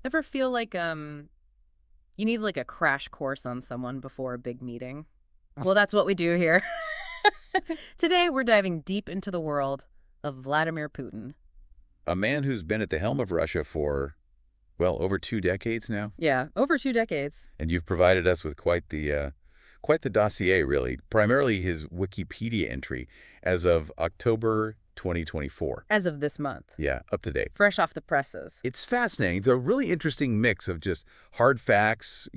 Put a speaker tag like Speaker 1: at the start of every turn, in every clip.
Speaker 1: Ever feel like you need like a crash course on someone before a big meeting? Well, that's what we do here. Today we're diving deep into the world of Vladimir Putin.
Speaker 2: A man who's been at the helm of Russia for, well, over 2 decades now,
Speaker 1: Yeah, over 2 decades.
Speaker 2: and you've provided us with quite the dossier, really. Primarily his Wikipedia entry as of October 2024.
Speaker 1: As of this month.
Speaker 2: Yeah, up to date.
Speaker 1: Fresh off the presses.
Speaker 2: It's fascinating. It's a really interesting mix of just hard facts,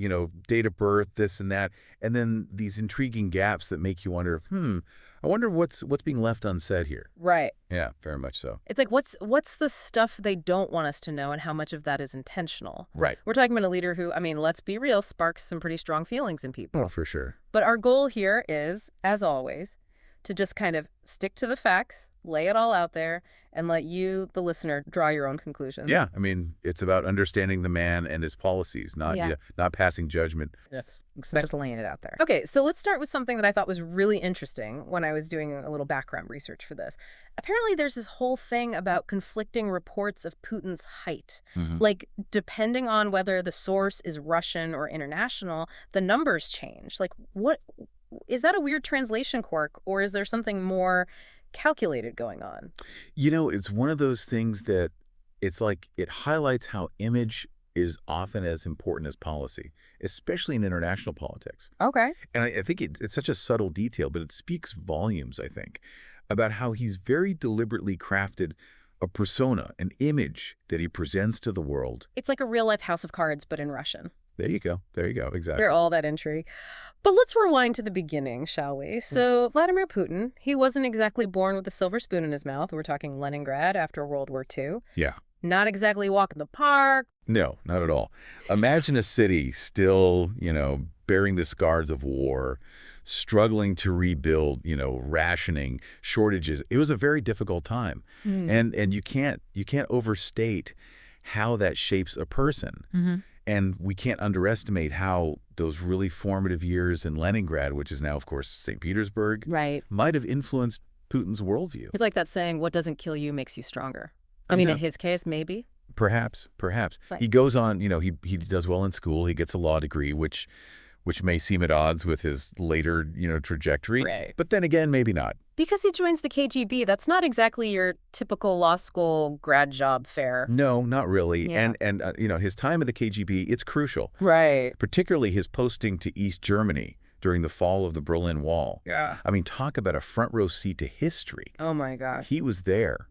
Speaker 2: date of birth, this and that, and then these intriguing gaps that make you wonder, I wonder what's being left unsaid here.
Speaker 1: Right.
Speaker 2: Yeah, very much so.
Speaker 1: It's like what's the stuff they don't want us to know and how much of that is intentional?
Speaker 2: Right.
Speaker 1: We're talking about a leader who, let's be real, sparks some pretty strong feelings in people.
Speaker 2: Oh, for sure.
Speaker 1: But our goal here is, as always, to just kind of stick to the facts, lay it all out there, and let you, the listener, draw your own conclusions.
Speaker 2: Yeah, it's about understanding the man and his policies, not
Speaker 1: Yeah.
Speaker 2: not passing judgment.
Speaker 1: Yes. Just laying it out there. Okay, so let's start with something that I thought was really interesting when I was doing a little background research for this. Apparently, there's this whole thing about conflicting reports of Putin's height.
Speaker 2: Mhm.
Speaker 1: Like, depending on whether the source is Russian or international, the numbers change. Like, what is that a weird translation quirk, or is there something more calculated going on?
Speaker 2: It's one of those things that it's like it highlights how image is often as important as policy, especially in international politics.
Speaker 1: Okay.
Speaker 2: And I think it's such a subtle detail, but it speaks volumes, I think, about how he's very deliberately crafted a persona, an image that he presents to the world.
Speaker 1: It's like a real life House of Cards, but in Russian.
Speaker 2: There you go. There you go. Exactly.
Speaker 1: They're all that intrigue. But let's rewind to the beginning, shall we? So, Vladimir Putin, he wasn't exactly born with a silver spoon in his mouth. We're talking Leningrad after World War II.
Speaker 2: Yeah.
Speaker 1: Not exactly walk in the park.
Speaker 2: No, not at all. Imagine a city still, bearing the scars of war, struggling to rebuild, rationing, shortages. It was a very difficult time. And you can't overstate how that shapes a person.
Speaker 1: Mm-hmm.
Speaker 2: And we can't underestimate how those really formative years in Leningrad, which is now, of course, St. Petersburg,
Speaker 1: Right.
Speaker 2: might have influenced Putin's worldview.
Speaker 1: It's like that saying, what doesn't kill you makes you stronger. In
Speaker 2: Yeah.
Speaker 1: his case, maybe.
Speaker 2: Perhaps.
Speaker 1: Right.
Speaker 2: He goes on, he does well in school. He gets a law degree, which may seem at odds with his later, trajectory.
Speaker 1: Right.
Speaker 2: But then again, maybe not.
Speaker 1: Because he joins the KGB, that's not exactly your typical law school grad job fare.
Speaker 2: No, not really.
Speaker 1: Yeah.
Speaker 2: And his time at the KGB, it's crucial,
Speaker 1: Right.
Speaker 2: particularly his posting to East Germany during the fall of the Berlin Wall.
Speaker 1: Yeah.
Speaker 2: Talk about a front row seat to history.
Speaker 1: Oh, my gosh.
Speaker 2: He was there,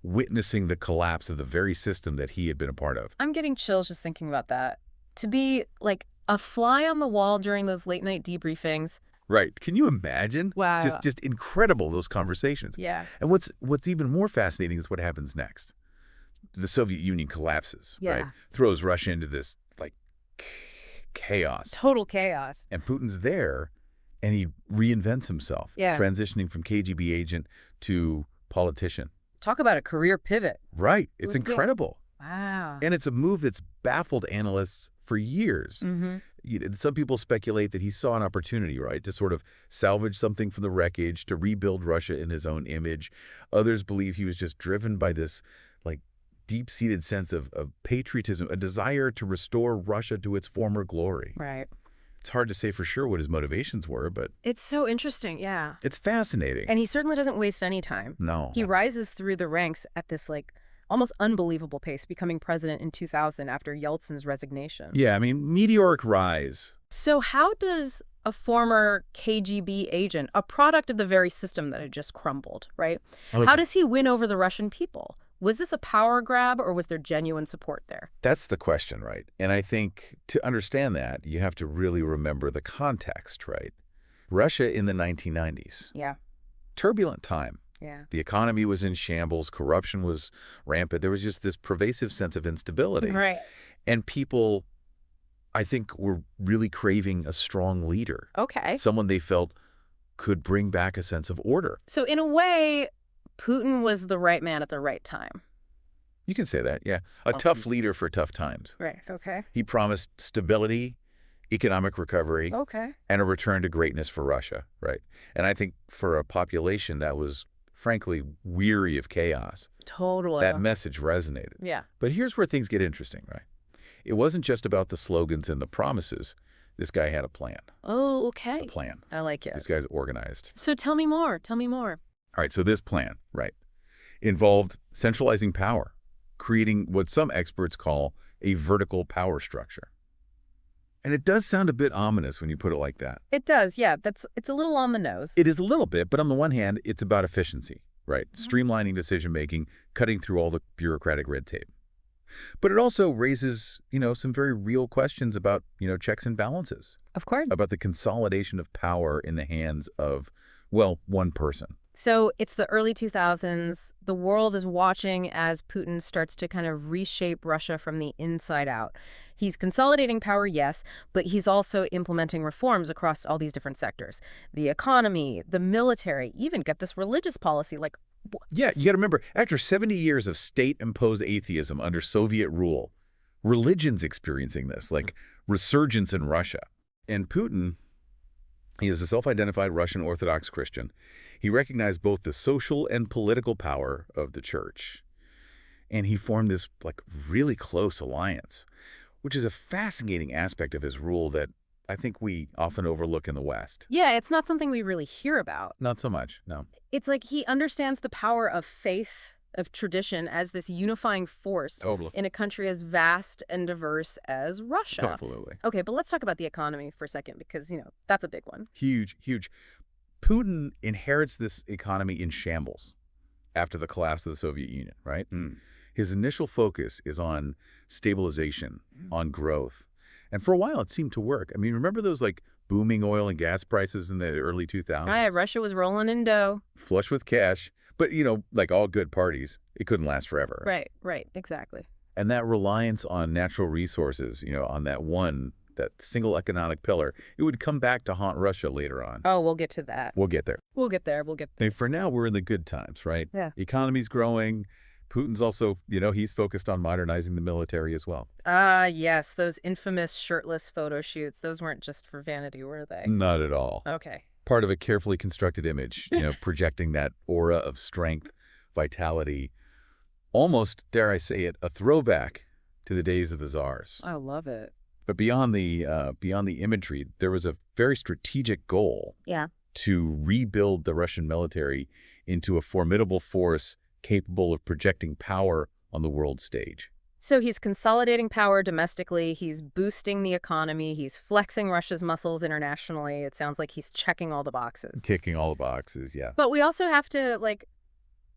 Speaker 2: witnessing the collapse of the very system that he had been a part of.
Speaker 1: I'm getting chills just thinking about that. To be like a fly on the wall during those late night debriefings.
Speaker 2: Right. Can you imagine?
Speaker 1: Wow.
Speaker 2: Just incredible, those conversations.
Speaker 1: Yeah.
Speaker 2: And what's even more fascinating is what happens next. The Soviet Union collapses,
Speaker 1: Yeah.
Speaker 2: right? Throws Russia into this, chaos.
Speaker 1: Total chaos.
Speaker 2: And Putin's there, and he reinvents himself,
Speaker 1: Yeah.
Speaker 2: transitioning from KGB agent to politician.
Speaker 1: Talk about a career pivot.
Speaker 2: Right. It's
Speaker 1: Yeah.
Speaker 2: incredible.
Speaker 1: Wow.
Speaker 2: And it's a move that's baffled analysts for years.
Speaker 1: Mm-hmm.
Speaker 2: Some people speculate that he saw an opportunity, right, to sort of salvage something from the wreckage, to rebuild Russia in his own image. Others believe he was just driven by this, deep-seated sense of patriotism, a desire to restore Russia to its former glory.
Speaker 1: Right.
Speaker 2: It's hard to say for sure what his motivations were, but
Speaker 1: It's so interesting, yeah.
Speaker 2: it's fascinating.
Speaker 1: And he certainly doesn't waste any time.
Speaker 2: No.
Speaker 1: He rises through the ranks at this almost unbelievable pace, becoming president in 2000 after Yeltsin's resignation.
Speaker 2: Yeah, meteoric rise.
Speaker 1: So how does a former KGB agent, a product of the very system that had just crumbled, right? How does he win over the Russian people? Was this a power grab or was there genuine support there?
Speaker 2: That's the question, right? And I think to understand that, you have to really remember the context, right? Russia in the 1990s.
Speaker 1: Yeah.
Speaker 2: Turbulent time.
Speaker 1: Yeah.
Speaker 2: The economy was in shambles. Corruption was rampant. There was just this pervasive sense of instability.
Speaker 1: Right.
Speaker 2: And people, I think, were really craving a strong leader.
Speaker 1: Okay.
Speaker 2: Someone they felt could bring back a sense of order.
Speaker 1: So in a way, Putin was the right man at the right time.
Speaker 2: You can say that, yeah. A tough leader for tough times.
Speaker 1: Right. Okay.
Speaker 2: He promised stability, economic recovery,
Speaker 1: Okay.
Speaker 2: and a return to greatness for Russia, right? And I think for a population that was, frankly, weary of chaos,
Speaker 1: Totally.
Speaker 2: that message resonated.
Speaker 1: Yeah.
Speaker 2: But here's where things get interesting, right? It wasn't just about the slogans and the promises. This guy had a plan.
Speaker 1: Oh,
Speaker 2: A
Speaker 1: okay.
Speaker 2: plan.
Speaker 1: I like it.
Speaker 2: This guy's organized.
Speaker 1: So tell me more. Tell me more.
Speaker 2: All right, so this plan, right, involved centralizing power, creating what some experts call a vertical power structure. And it does sound a bit ominous when you put it like that.
Speaker 1: It does, yeah. It's a little on the nose.
Speaker 2: It is a little bit, but on the one hand, it's about efficiency, right? Streamlining decision-making, cutting through all the bureaucratic red tape. But it also raises, some very real questions about, checks and balances,
Speaker 1: Of course.
Speaker 2: about the consolidation of power in the hands of, well, one person.
Speaker 1: So it's the early 2000s. The world is watching as Putin starts to kind of reshape Russia from the inside out. He's consolidating power, yes, but he's also implementing reforms across all these different sectors. The economy, the military, even get this religious policy.
Speaker 2: Yeah, you got to remember, after 70 years of state-imposed atheism under Soviet rule, religion's experiencing this, like resurgence in Russia. And Putin, he is a self-identified Russian Orthodox Christian. He recognized both the social and political power of the church. And he formed this, really close alliance, which is a fascinating aspect of his rule that I think we often overlook in the West.
Speaker 1: Yeah, it's not something we really hear about.
Speaker 2: Not so much, no.
Speaker 1: It's like he understands the power of faith, of tradition, as this unifying force in a country as vast and diverse as Russia.
Speaker 2: Absolutely.
Speaker 1: Okay, but let's talk about the economy for a second because, that's a big one.
Speaker 2: Huge, huge. Putin inherits this economy in shambles after the collapse of the Soviet Union, right? His initial focus is on stabilization, on growth. And for a while, it seemed to work. I mean, remember those, booming oil and gas prices in the early 2000s?
Speaker 1: Yeah, Russia was rolling in dough.
Speaker 2: Flush with cash. But, like all good parties, it couldn't last forever.
Speaker 1: Right, exactly.
Speaker 2: And that reliance on natural resources, on that single economic pillar, it would come back to haunt Russia later on.
Speaker 1: Oh, we'll get to that.
Speaker 2: We'll get there.
Speaker 1: We'll get there.
Speaker 2: And for now, we're in the good times, right?
Speaker 1: Yeah.
Speaker 2: Economy's growing. Putin's also, he's focused on modernizing the military as well.
Speaker 1: Ah, yes, those infamous shirtless photo shoots. Those weren't just for vanity, were they?
Speaker 2: Not at all.
Speaker 1: Okay.
Speaker 2: Part of a carefully constructed image, projecting that aura of strength, vitality, almost, dare I say it, a throwback to the days of the czars.
Speaker 1: I love it.
Speaker 2: But beyond the imagery, there was a very strategic goal to rebuild the Russian military into a formidable force capable of projecting power on the world stage.
Speaker 1: So he's consolidating power domestically, he's boosting the economy, he's flexing Russia's muscles internationally. It sounds like he's checking all the boxes.
Speaker 2: Ticking all the boxes, yeah.
Speaker 1: But we also have to,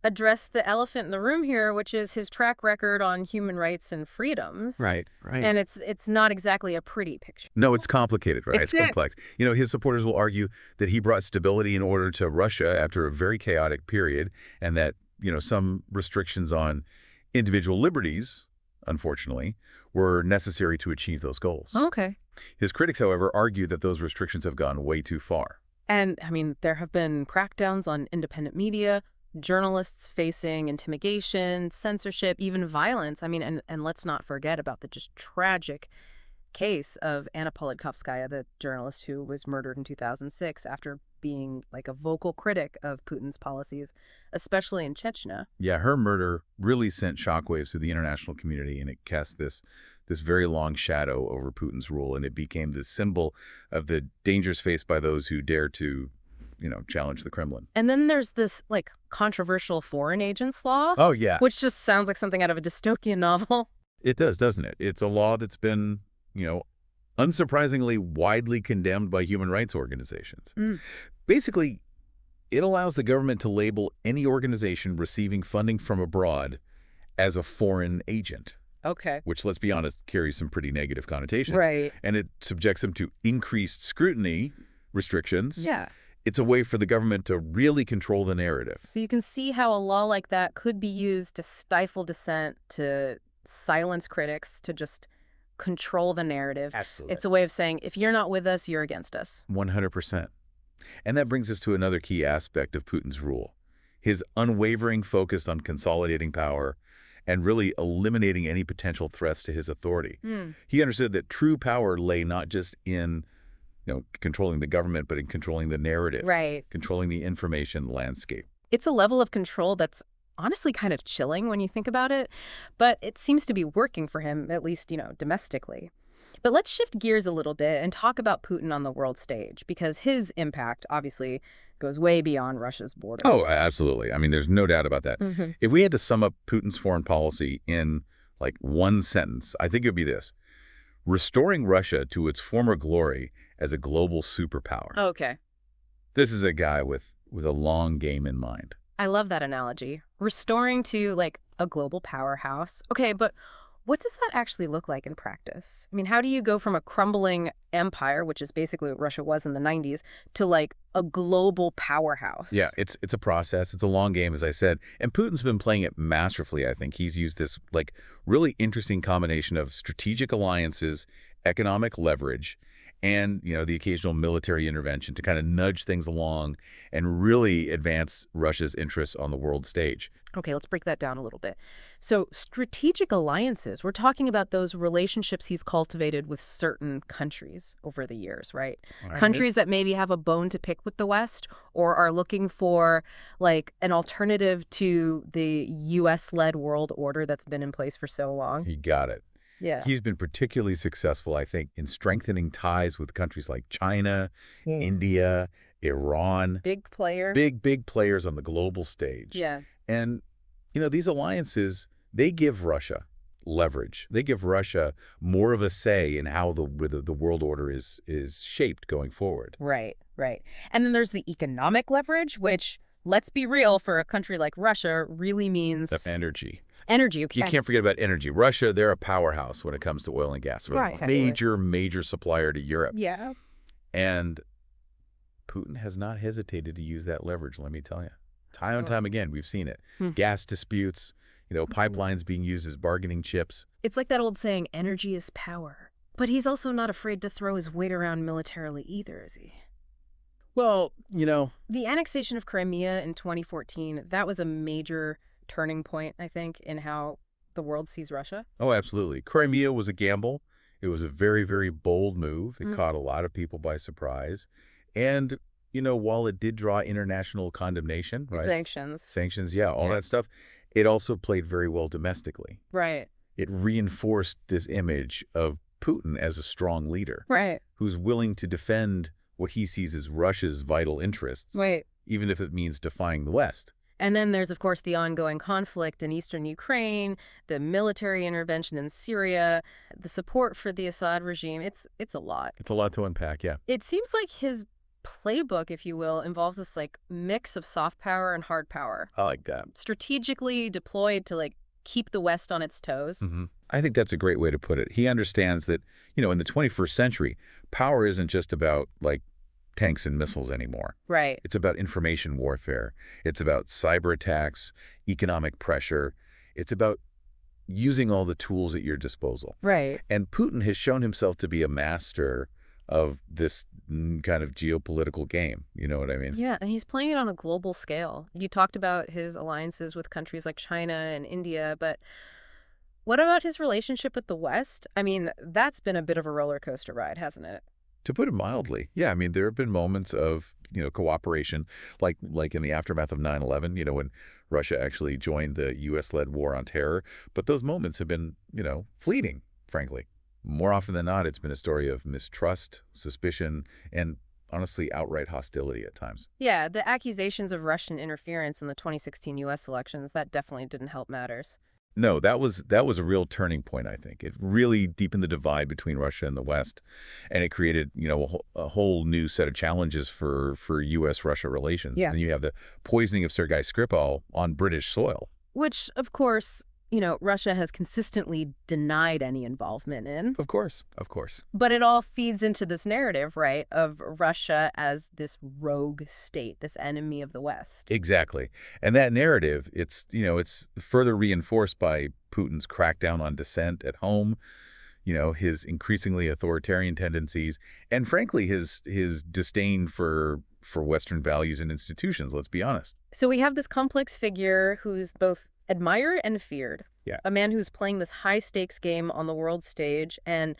Speaker 1: address the elephant in the room here, which is his track record on human rights and freedoms.
Speaker 2: Right.
Speaker 1: And it's not exactly a pretty picture.
Speaker 2: No, it's complicated, right? It's complex. His supporters will argue that he brought stability and order to Russia after a very chaotic period, and that, some restrictions on individual liberties, unfortunately, were necessary to achieve those goals.
Speaker 1: Okay.
Speaker 2: His critics, however, argue that those restrictions have gone way too far.
Speaker 1: And, there have been crackdowns on independent media, journalists facing intimidation, censorship, even violence. And let's not forget about the just tragic case of Anna Politkovskaya, the journalist who was murdered in 2006 after being a vocal critic of Putin's policies, especially in Chechnya.
Speaker 2: Yeah, her murder really sent shockwaves through the international community, and it cast this very long shadow over Putin's rule, and it became the symbol of the dangers faced by those who dare to, challenge the Kremlin.
Speaker 1: And then there's this, controversial foreign agents law.
Speaker 2: Oh, yeah.
Speaker 1: Which just sounds like something out of a dystopian novel.
Speaker 2: It does, doesn't it? It's a law that's been, unsurprisingly widely condemned by human rights organizations. Basically, it allows the government to label any organization receiving funding from abroad as a foreign agent.
Speaker 1: Okay.
Speaker 2: Which, let's be honest, carries some pretty negative connotations.
Speaker 1: Right.
Speaker 2: And it subjects them to increased scrutiny, restrictions.
Speaker 1: Yeah.
Speaker 2: It's a way for the government to really control the narrative.
Speaker 1: So you can see how a law like that could be used to stifle dissent, to silence critics, to just control the narrative.
Speaker 2: Absolutely.
Speaker 1: It's a way of saying, if you're not with us, you're against us.
Speaker 2: 100%. And that brings us to another key aspect of Putin's rule, his unwavering focus on consolidating power and really eliminating any potential threats to his authority. He understood that true power lay not just in controlling the government, but in controlling the narrative,
Speaker 1: right?
Speaker 2: Controlling the information landscape.
Speaker 1: It's a level of control that's honestly kind of chilling when you think about it, but it seems to be working for him, at least, domestically. But let's shift gears a little bit and talk about Putin on the world stage, because his impact obviously goes way beyond Russia's
Speaker 2: Oh,
Speaker 1: borders.
Speaker 2: absolutely. I mean, there's no doubt about that.
Speaker 1: Hmm.
Speaker 2: If we had to sum up Putin's foreign policy in like one sentence, I think it would be this: restoring Russia to its former glory as a global superpower.
Speaker 1: Okay.
Speaker 2: This is a guy with a long game in mind.
Speaker 1: I love that analogy. Restoring to like a global powerhouse. Okay, but what does that actually look like in practice? I mean, how do you go from a crumbling empire, which is basically what Russia was in the 90s, to like a global
Speaker 2: Yeah,
Speaker 1: powerhouse?
Speaker 2: it's a process. It's a long game, as I said. And Putin's been playing it masterfully, I think. He's used this like really interesting combination of strategic alliances, economic leverage, and, the occasional military intervention to kind of nudge things along and really advance Russia's interests on the world stage.
Speaker 1: Okay, let's break that down a little bit. So, strategic alliances, we're talking about those relationships he's cultivated with certain countries over the years, right?
Speaker 2: All right.
Speaker 1: Countries that maybe have a bone to pick with the West or are looking for like an alternative to the US-led world order that's been in place for so long.
Speaker 2: He got it.
Speaker 1: Yeah.
Speaker 2: He's been particularly successful, I think, in strengthening ties with countries like China,
Speaker 1: Mm.
Speaker 2: India, Iran,
Speaker 1: Big player.
Speaker 2: big players on the global stage.
Speaker 1: Yeah.
Speaker 2: And, these alliances, they give Russia leverage. They give Russia more of a say in how the world order is shaped going forward.
Speaker 1: Right, right. And then there's the economic leverage, which, let's be real, for a country like Russia, really
Speaker 2: The
Speaker 1: means
Speaker 2: energy.
Speaker 1: energy.
Speaker 2: You can't forget about energy. Russia, they're a powerhouse when it comes to oil and gas. They're
Speaker 1: Right.
Speaker 2: a major supplier to Europe.
Speaker 1: Yeah.
Speaker 2: And Putin has not hesitated to use that leverage, let me tell you. Time and
Speaker 1: Oh.
Speaker 2: time again, we've seen it.
Speaker 1: Hmm.
Speaker 2: Gas disputes, pipelines being used as bargaining chips.
Speaker 1: It's like that old saying, energy is power. But he's also not afraid to throw his weight around militarily either, is he?
Speaker 2: Well,
Speaker 1: The annexation of Crimea in 2014, that was a major turning point, I think, in how the world sees Russia.
Speaker 2: oh, absolutely. Crimea was a gamble. It was a very, very bold move. It
Speaker 1: Mm.
Speaker 2: caught a lot of people by surprise. And, while it did draw international condemnation, right?
Speaker 1: Sanctions.
Speaker 2: Sanctions, yeah, all
Speaker 1: Yeah.
Speaker 2: that stuff, it also played very well domestically.
Speaker 1: Right.
Speaker 2: It reinforced this image of Putin as a strong leader
Speaker 1: Right.
Speaker 2: who's willing to defend what he sees as Russia's vital interests,
Speaker 1: Wait.
Speaker 2: even if it means defying the West.
Speaker 1: And then there's, of course, the ongoing conflict in eastern Ukraine, the military intervention in Syria, the support for the Assad regime. It's a lot.
Speaker 2: It's a lot to unpack, yeah.
Speaker 1: It seems like his playbook, if you will, involves this like mix of soft power and hard power,
Speaker 2: I like that.
Speaker 1: strategically deployed to like keep the West on its toes.
Speaker 2: I think that's a great way to put it. He understands that, in the 21st century, power isn't just about, like, tanks and missiles anymore.
Speaker 1: Right.
Speaker 2: It's about information warfare. It's about cyber attacks, economic pressure. It's about using all the tools at your disposal.
Speaker 1: Right.
Speaker 2: And Putin has shown himself to be a master of this kind of geopolitical game. You know what I mean?
Speaker 1: Yeah, and he's playing it on a global scale. You talked about his alliances with countries like China and India, but what about his relationship with the West? I mean, that's been a bit of a roller coaster ride, hasn't it?
Speaker 2: To put it mildly, yeah. I mean, there have been moments of, cooperation, like in the aftermath of 9/11, when Russia actually joined the U.S.-led war on terror. But those moments have been, fleeting, frankly. More often than not, it's been a story of mistrust, suspicion, and honestly, outright hostility at times.
Speaker 1: Yeah, the accusations of Russian interference in the 2016 U.S. elections, that definitely didn't help matters.
Speaker 2: No, that was a real turning point, I think. It really deepened the divide between Russia and the West, and it created, a whole new set of challenges for U.S.-Russia relations.
Speaker 1: Yeah.
Speaker 2: And you have the poisoning of Sergei Skripal on British soil.
Speaker 1: Which, of course, Russia has consistently denied any involvement in.
Speaker 2: Of course, of course.
Speaker 1: But it all feeds into this narrative, right, of Russia as this rogue state, this enemy of the West.
Speaker 2: Exactly. And that narrative, it's further reinforced by Putin's crackdown on dissent at home, his increasingly authoritarian tendencies, and frankly, his disdain for Western values and institutions, let's be honest.
Speaker 1: So we have this complex figure who's both admired and feared.
Speaker 2: Yeah.
Speaker 1: A man who's playing this high-stakes game on the world stage and,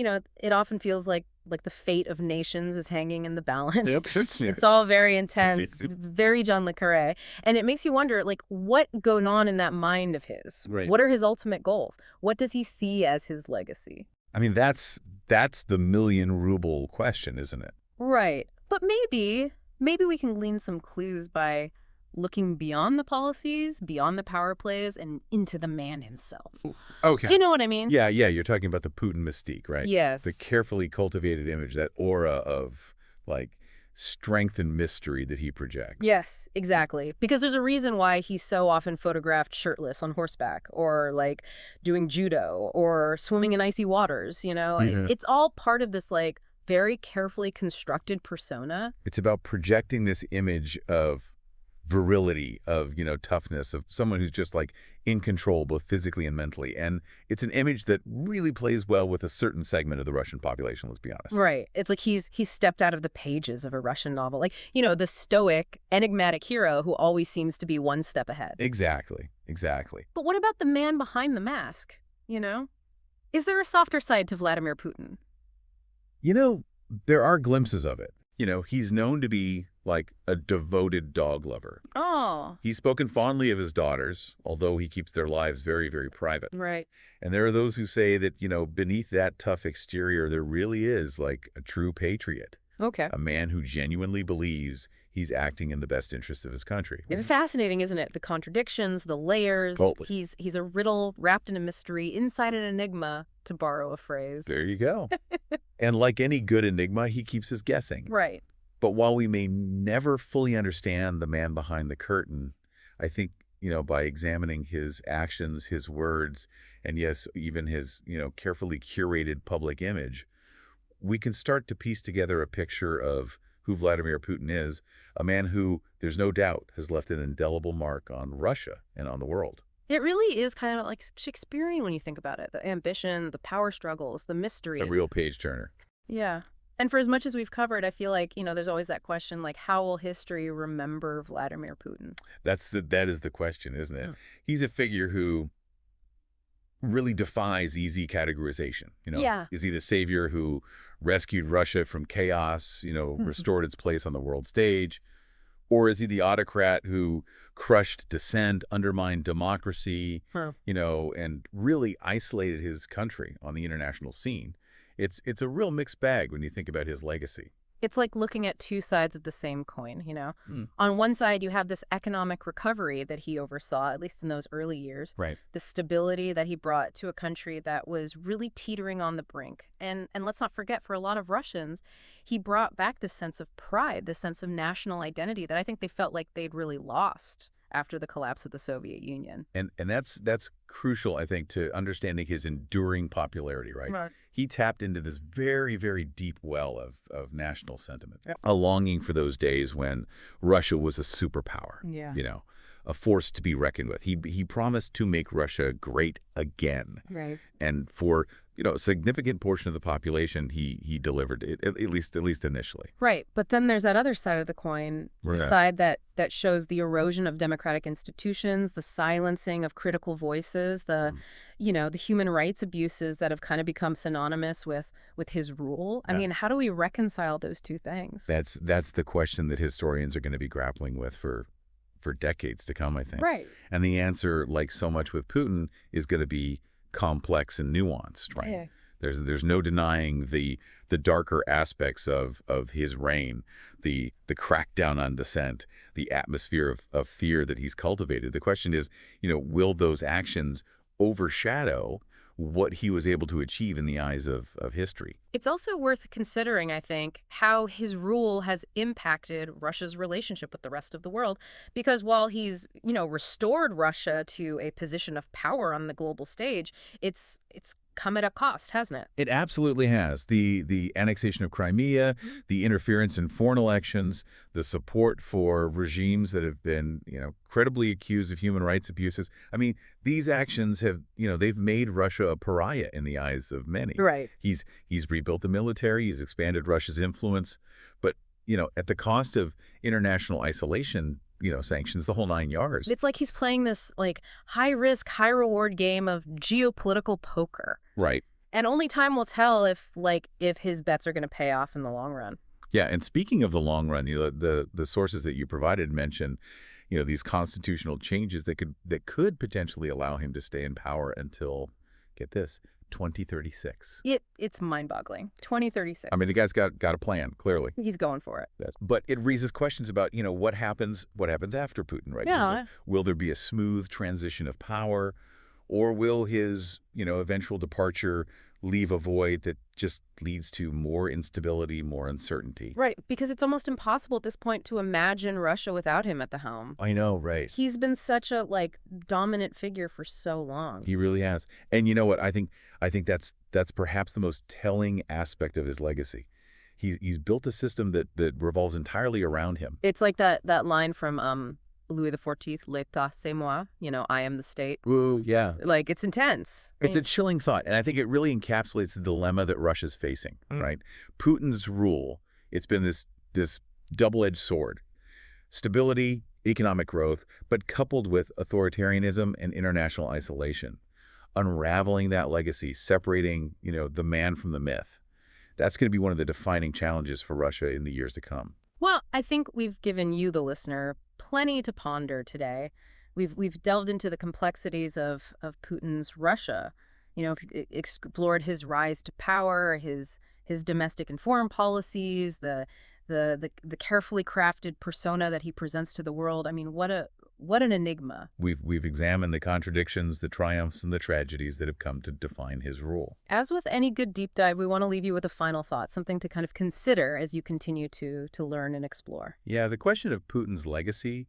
Speaker 1: it often feels like the fate of nations is hanging in the balance.
Speaker 2: Yep, it's
Speaker 1: It's all very intense, very John le Carré. And it makes you wonder, like, what goes on in that mind of his?
Speaker 2: right.
Speaker 1: What are his ultimate goals? What does he see as his legacy?
Speaker 2: I mean, that's the million ruble question, isn't it?
Speaker 1: Right. But maybe we can glean some clues by looking beyond the policies, beyond the power plays, and into the man himself.
Speaker 2: Okay.
Speaker 1: Do you know what I mean?
Speaker 2: Yeah, you're talking about the Putin mystique, right?
Speaker 1: Yes.
Speaker 2: The carefully cultivated image, that aura of, like, strength and mystery that he projects.
Speaker 1: Yes, exactly. Because there's a reason why he's so often photographed shirtless on horseback, or like doing judo, or swimming in icy waters,
Speaker 2: Yeah.
Speaker 1: It's all part of this like very carefully constructed persona.
Speaker 2: It's about projecting this image of virility, of, toughness, of someone who's just like in control, both physically and mentally. And it's an image that really plays well with a certain segment of the Russian population, let's be honest.
Speaker 1: Right. It's like he's stepped out of the pages of a Russian novel. Like, the stoic, enigmatic hero who always seems to be one step ahead.
Speaker 2: Exactly.
Speaker 1: But what about the man behind the mask? Is there a softer side to Vladimir Putin?
Speaker 2: There are glimpses of it. He's known to be like a devoted dog lover.
Speaker 1: Oh.
Speaker 2: He's spoken fondly of his daughters, although he keeps their lives very, very private.
Speaker 1: Right.
Speaker 2: And there are those who say that, beneath that tough exterior, there really is like a true patriot,
Speaker 1: Okay.
Speaker 2: a man who genuinely believes he's acting in the best interest of his country.
Speaker 1: It's fascinating, isn't it? The contradictions, the layers.
Speaker 2: Totally.
Speaker 1: He's a riddle wrapped in a mystery, inside an enigma, to borrow a phrase.
Speaker 2: There you go. And like any good enigma, he keeps us guessing.
Speaker 1: Right.
Speaker 2: But while we may never fully understand the man behind the curtain, I think, by examining his actions, his words, and yes, even his, carefully curated public image, we can start to piece together a picture of who Vladimir Putin is, a man who, there's no doubt, has left an indelible mark on Russia and on the world.
Speaker 1: It really is kind of like Shakespearean when you think about it. The ambition, the power struggles, the mystery.
Speaker 2: It's a real page-turner.
Speaker 1: Yeah. And for as much as we've covered, I feel like, there's always that question, like, how will history remember Vladimir Putin?
Speaker 2: That is the question, isn't it?
Speaker 1: Yeah.
Speaker 2: He's a figure who really defies easy categorization.
Speaker 1: Yeah.
Speaker 2: Is he the savior who rescued Russia from chaos, restored its place on the world stage? Or is he the autocrat who crushed dissent, undermined democracy, and really isolated his country on the international scene? It's a real mixed bag when you think about his legacy.
Speaker 1: It's like looking at two sides of the same coin,
Speaker 2: Mm.
Speaker 1: On one side, you have this economic recovery that he oversaw, at least in those early years.
Speaker 2: Right.
Speaker 1: The stability that he brought to a country that was really teetering on the brink. And let's not forget, for a lot of Russians, he brought back this sense of pride, this sense of national identity that I think they felt like they'd really lost after the collapse of the Soviet Union.
Speaker 2: And that's crucial, I think, to understanding his enduring popularity, right?
Speaker 1: Right.
Speaker 2: He tapped into this very, very deep well of national sentiment,
Speaker 1: Yep.
Speaker 2: a longing for those days when Russia was a superpower,
Speaker 1: Yeah.
Speaker 2: a force to be reckoned with. He promised to make Russia great again.
Speaker 1: Right.
Speaker 2: And for, a significant portion of the population, he delivered it, at least initially.
Speaker 1: Right. But then there's that other side of the coin, the
Speaker 2: Yeah.
Speaker 1: side that shows the erosion of democratic institutions, the silencing of critical voices, the human rights abuses that have kind of become synonymous with his rule. I
Speaker 2: Yeah.
Speaker 1: mean, how do we reconcile those two things?
Speaker 2: That's the question that historians are going to be grappling with for decades to come, I think.
Speaker 1: Right.
Speaker 2: And the answer, like so much with Putin, is going to be complex and nuanced, right?
Speaker 1: Yeah.
Speaker 2: There's no denying the darker aspects of his reign, the crackdown on dissent, the atmosphere of fear that he's cultivated. The question is, will those actions overshadow what he was able to achieve in the eyes of history?
Speaker 1: It's also worth considering, I think, how his rule has impacted Russia's relationship with the rest of the world. Because while he's, restored Russia to a position of power on the global stage, it's come at a cost, hasn't it?
Speaker 2: It absolutely has. The annexation of Crimea, the interference in foreign elections, the support for regimes that have been, credibly accused of human rights abuses. I mean, these actions have, they've made Russia a pariah in the eyes of many.
Speaker 1: Right.
Speaker 2: He's rebuilt the military, he's expanded Russia's influence, but, at the cost of international isolation, sanctions, the whole 9 yards.
Speaker 1: It's like he's playing this, high-risk, high-reward game of geopolitical poker.
Speaker 2: Right.
Speaker 1: And only time will tell if his bets are going to pay off in the long run.
Speaker 2: Yeah, and speaking of the long run, the sources that you provided mention, these constitutional changes that could potentially allow him to stay in power until, get this, 2036.
Speaker 1: It's mind-boggling. 2036.
Speaker 2: I mean, the guy's got a plan, clearly.
Speaker 1: He's going for it.
Speaker 2: But it raises questions about, what happens after Putin, right?
Speaker 1: Yeah.
Speaker 2: Will there be a smooth transition of power, or will his, eventual departure leave a void that just leads to more instability, more uncertainty?
Speaker 1: Right, because it's almost impossible at this point to imagine Russia without him at the helm.
Speaker 2: I know, right.
Speaker 1: He's been such a dominant figure for so long.
Speaker 2: He really has. And you know what? I think that's perhaps the most telling aspect of his legacy. He's built a system that revolves entirely around him.
Speaker 1: It's like that line from Louis XIV, L'État c'est moi, I am the state.
Speaker 2: Ooh, yeah.
Speaker 1: It's intense. Right?
Speaker 2: It's a chilling thought, and I think it really encapsulates the dilemma that Russia's facing, right? Putin's rule, it's been this double-edged sword. Stability, economic growth, but coupled with authoritarianism and international isolation. Unraveling that legacy, separating, the man from the myth. That's going to be one of the defining challenges for Russia in the years to come.
Speaker 1: Well, I think we've given you, the listener, plenty to ponder today. We've delved into the complexities of Putin's Russia, explored his rise to power, his domestic and foreign policies, the carefully crafted persona that he presents to the world. I mean, what an enigma.
Speaker 2: We've examined the contradictions, the triumphs, and the tragedies that have come to define his rule.
Speaker 1: As with any good deep dive, we want to leave you with a final thought, something to kind of consider as you continue to learn and explore.
Speaker 2: Yeah, the question of Putin's legacy,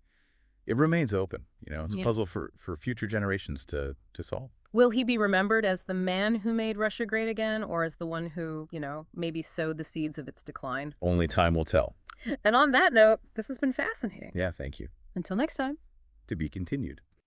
Speaker 2: it remains open. It's a puzzle for future generations to solve.
Speaker 1: Will he be remembered as the man who made Russia great again, or as the one who, maybe sowed the seeds of its decline?
Speaker 2: Only time will tell.
Speaker 1: And on that note, this has been fascinating.
Speaker 2: Yeah, thank you.
Speaker 1: Until next time.
Speaker 2: To be continued.